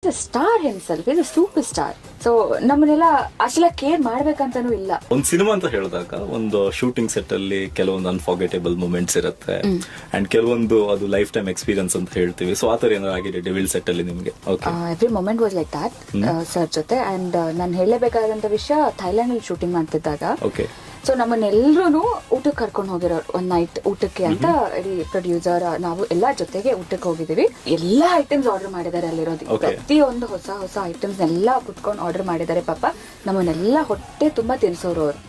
Star himself is a super star. So ನಮ್ಮನ್ನೆಲ್ಲ ಅಷ್ಟೆಲ್ಲ care ಮಾಡ್ಬೇಕಂತಾನೂ ಇಲ್ಲ. ಒಂದು ಸಿನಿಮಾ ಅಂತ ಹೇಳಿದಾಗ ಒಂದು ಶೂಟಿಂಗ್ ಸೆಟ್ ಅಲ್ಲಿ ಕೆಲವೊಂದು ಅನ್ಫಾರ್ಗೆಟೇಬಲ್ ಮೂಮೆಂಟ್ಸ್ ಇರುತ್ತೆ ಅಂಡ್ ಕೆಲವೊಂದು ಅದು ಲೈಫ್ ಟೈಮ್ ಎಕ್ಸ್ಪೀರಿಯನ್ಸ್ ಅಂತ ಹೇಳ್ತೀವಿ. ಸೊ ಆತರ ಏನಾದ್ರು ಆಗಿದೆ ಡೆವಿಲ್ ಸೆಟ್ ಅಲ್ಲಿ ನಿಮ್ಗೆ? Every moment was like that sir ಜೊತೆ. ಅಂಡ್ ನಾನು ಹೇಳಬೇಕಾದಂತ ವಿಷಯ, ಥೈಲ್ಯಾಂಡ್ ಅಲ್ಲಿ ಶೂಟಿಂಗ್ ಮಾಡ್ತಿದ್ದಾಗ ಸೊ ನಮ್ಮನ್ನೆಲ್ಲರೂ ಊಟಕ್ಕೆ ಕರ್ಕೊಂಡು ಹೋಗಿರೋರು ಒಂದ್ ನೈಟ್ ಊಟಕ್ಕೆ ಅಂತ. ಇಡೀ ಪ್ರೊಡ್ಯೂಸರ್ ನಾವು ಎಲ್ಲಾ ಜೊತೆಗೆ ಊಟಕ್ಕೆ ಹೋಗಿದೀವಿ. ಎಲ್ಲಾ ಐಟಮ್ಸ್ ಆರ್ಡರ್ ಮಾಡಿದ್ದಾರೆ ಅಲ್ಲಿರೋದು. ಪ್ರತಿಯೊಂದು ಹೊಸ ಹೊಸ ಐಟಮ್ಸ್ ಎಲ್ಲ ಕುತ್ಕೊಂಡು ಆರ್ಡರ್ ಮಾಡಿದ್ದಾರೆ. ಪಾಪ ನಮ್ಮನ್ನೆಲ್ಲ ಹೊಟ್ಟೆ ತುಂಬಾ ತಿನ್ಸೋರು ಅವ್ರು.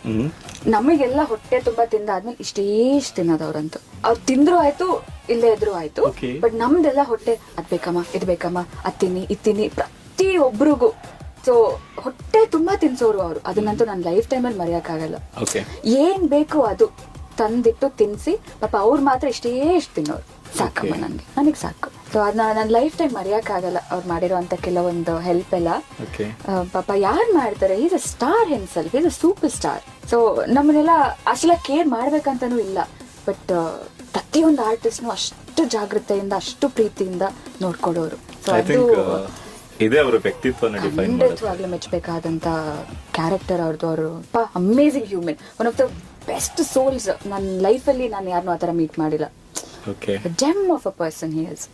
ನಮಗೆಲ್ಲ ಹೊಟ್ಟೆ ತುಂಬಾ ತಿಂದಾದ್ಮೇಲೆ ಇಷ್ಟೇಷ್ಟು ತಿನ್ನೋದವ್ರಂತೂ. ಅವ್ರು ತಿಂದ್ರು ಆಯ್ತು, ಇಲ್ಲೇ ಇದ್ರು ಆಯ್ತು. ಬಟ್ ನಮ್ದೆಲ್ಲ ಹೊಟ್ಟೆ ಅದ್ ಬೇಕಮ್ಮ, ಇದ್ ಬೇಕಮ್ಮ, ಅತ್ತಿನಿ ಇತ್ತಿನಿ ಪ್ರತಿ ಒಬ್ರಿಗೂ. ಸೊ ಹೊಟ್ಟೆ ತುಂಬಾ ತಿನ್ಸೋರು ಅವರು. ಅದನ್ನಂತೂ ನನ್ನ ಲೈಫ್ ಟೈಮಲ್ಲಿ ಮರೆಯಕ್ಕಾಗಲ್ಲ. ಏನ್ ಬೇಕು ಅದು ತಂದಿಟ್ಟು ತಿನ್ಸಿ ಪಾಪ ಅವ್ರು ಮಾತ್ರ ಇಷ್ಟೇ ಇಷ್ಟು ತಿನ್ನೋರು. ಸಾಕಮ್ಮ ನನಗೆ ಸಾಕು. ಸೊ ಅದನ್ನ ನನ್ನ ಲೈಫ್ ಟೈಮ್ ಮರೆಯಕ್ಕಾಗಲ್ಲ. ಅವ್ರು ಮಾಡಿರೋಂತ ಕೆಲವೊಂದು ಹೆಲ್ಪ್ ಎಲ್ಲ ಪಾಪ ಯಾರು ಮಾಡ್ತಾರೆ. Is a star himself, is a super star. So ನಮ್ಮನ್ನೆಲ್ಲ ಅಷ್ಟೆಲ್ಲ ಕೇರ್ ಮಾಡ್ಬೇಕಂತಾನೂ ಇಲ್ಲ. ಬಟ್ ಪ್ರತಿಯೊಂದು ಆರ್ಟಿಸ್ಟ್ನು ಅಷ್ಟು ಜಾಗೃತೆಯಿಂದ ಅಷ್ಟು ಪ್ರೀತಿಯಿಂದ ನೋಡ್ಕೊಡೋರು. ಸೊ ಅದು ಇದೇ ಅವರ ವ್ಯಕ್ತಿತ್ವ ಖಂಡಿತವಾಗ್ಲೂ ಮೆಚ್ಚಬೇಕಾದಂತ ಕ್ಯಾರೆಕ್ಟರ್ ಅವ್ರದ್ದು. ಅವರು amazing human, one of the best souls. ನನ್ನ ಲೈಫಲ್ಲಿ ನಾನು ಯಾರನ್ನೂ ಆತರ ಮೀಟ್ ಮಾಡಿಲ್ಲ. GeM of a person he is.